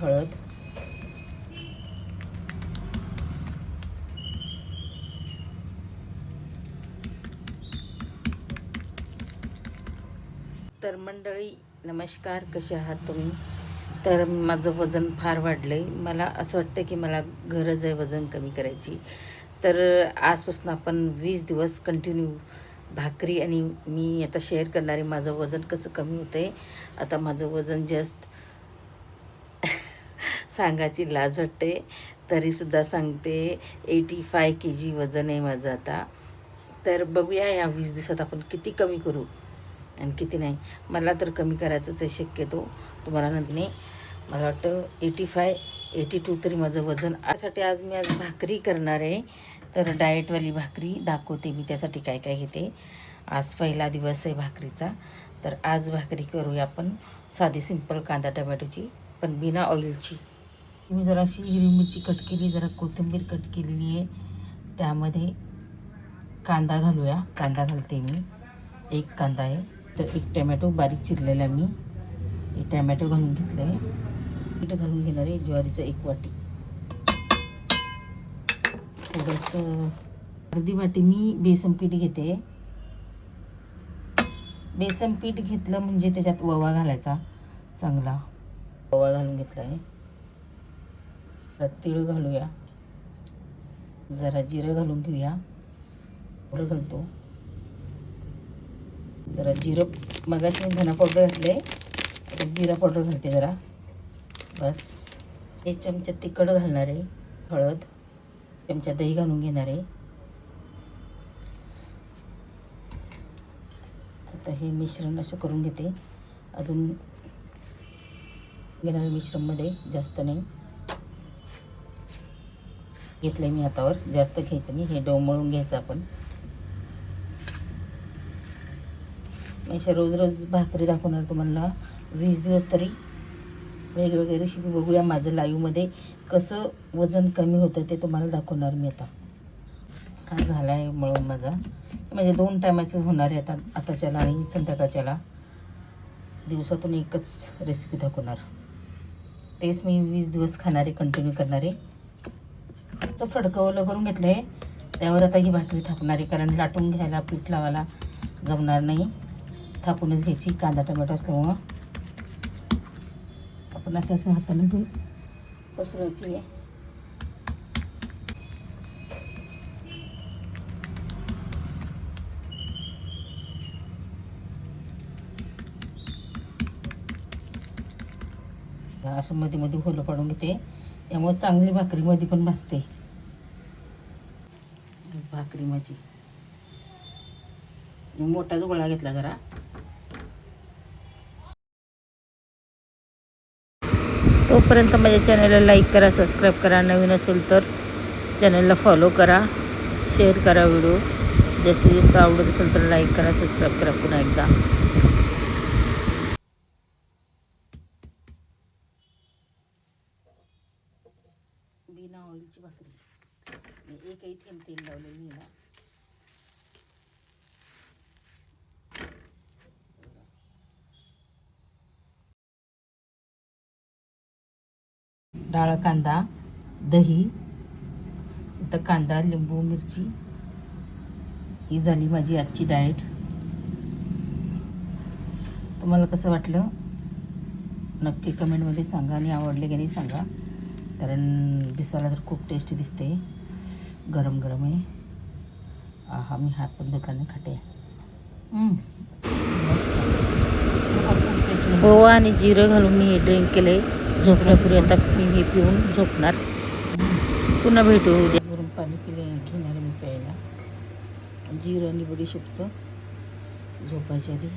हळद, तर मंडळी नमस्कार, कसे आहात तुम्ही? तर माझं वजन फार वाढलं आहे. मला असं वाटतं की मला गरज आहे वजन कमी करायची. तर आजपासून आपण 20 दिवस कंटिन्यू भाकरी, आणि मी आता शेअर करणार आहे माझं वजन कसं कमी होतं आहे. आता माझं वजन जस्ट सांगायची लाज वाटते, तरीसुद्धा सांगते 85 kg वजन आहे माझं आता. तर बघूया या 20 दिवसात आपण किती कमी करू आणि किती नाही. मला तर कमी करायचंच आहे शक्यतो. तुम्हाला नंतर नाही, मला वाटतं 82 तरी माझं वजन. यासाठी आज मी भाकरी करणार आहे. तर डाएटवाली भाकरी दाखवते मी, त्यासाठी काय काय घेते. आज पहिला दिवस आहे भाकरीचा. तर आज भाकरी करूया आपण साधी सिंपल कांदा टमॅटोची, पण बिना ऑइलची. मी जराशी हिरवी मिरची कट केली, जरा कोथिंबीर कट केलेली आहे. त्यामध्ये कांदा घालूया. कांदा घालते मी, एक कांदा आहे. तर एक टमॅटो बारीक चिरलेला मी टमॅटो घालून घेतलं आहे. मीठ घालून घेणार आहे. ज्वारीचं 1 वाटी, थोडंसं अर्धी वाटी मी बेसन पीठ घेते. बेसन पीठ घेतलं म्हणजे त्याच्यात ओवा घालायचा, चांगला ओवा घालून घेतला आहे. तीळ घालूया, जरा जिरं घालून घेऊया. पावडर घालतो जरा जिरं. मगाशी मी धना पावडर घातले, आता जिरा पावडर घालते जरा, बस. 1 चमचा तिखट घालणार आहे. हळद, चमचा दही घालून घेणार आहे. आता हे मिश्रण असं करून घेते. अजून घेणार मिश्रणमध्ये, जास्त नाही घेतलं मी हातावर, जास्त घ्यायचं नाही. हे डो मळून घ्यायचं आपण. अशा रोज रोज भाकरी दाखवणार तुम्हाला 20 दिवस तरी. वेगवेगळी रेसिपी बघूया. माझं लाईव्हमध्ये कसं वजन कमी होतं ते तुम्हाला दाखवणार मी आता. हा झाला आहे मळून माझा. म्हणजे 2 टायमाचं होणार आहे आता, आताच्याला आणि संध्याकाळच्याला. दिवसातून एकच रेसिपी दाखवणार. तेच मी 20 दिवस खाणारे, कंटिन्यू करणारे. फडकवलं करून घेतलं आहे. त्यावर आता ही भाकरी थापणार आहे, कारण लाटून घ्यायला, पीठ लावायला जमणार नाही. थापूनच घ्यायची, कांदा टमॅटो असल्यामुळं. आपण असं हाताने घेऊन पसरवायची आहे. असं मध्ये मध्ये होलं पाडून घेते, त्यामुळे चांगली भाकरी मध्ये पण भाजते भाकरी माझी. मोठाच गोळा घेतला जरा. तोपर्यंत माझ्या चॅनलला लाईक करा, सबस्क्राईब करा. नवीन असेल तर चॅनलला फॉलो करा, शेअर करा. व्हिडिओ जास्तीत जास्त आवडत असेल तर लाईक करा, सबस्क्राईब करा पुन्हा एकदा. बिना ऑइलची भाकरी, एकही थेंब तेल लावलेलं नाही ना. डाळ, कांदा, दही, आता कांदा, लिंबू, मिरची. ही झाली माझी आजची डाएट. तुम्हाला कसं वाटलं नक्की कमेंटमध्ये सांगा, आणि आवडले की नाही सांगा. कारण दिसायला तर खूप टेस्टी दिसते. गरम गरम आहे. हा, मी हात पण धुतला नाही, खाते. ओवा आणि जिरं घालून मी ड्रिंक केले झोपण्यापूर्वी. आता मी हे पिऊन झोपणार. पुन्हा भेटू उद्या. गरम पाणी घेणार मी प्यायला, जिरं आणि बडीशेपचं, झोपायच्या आधी.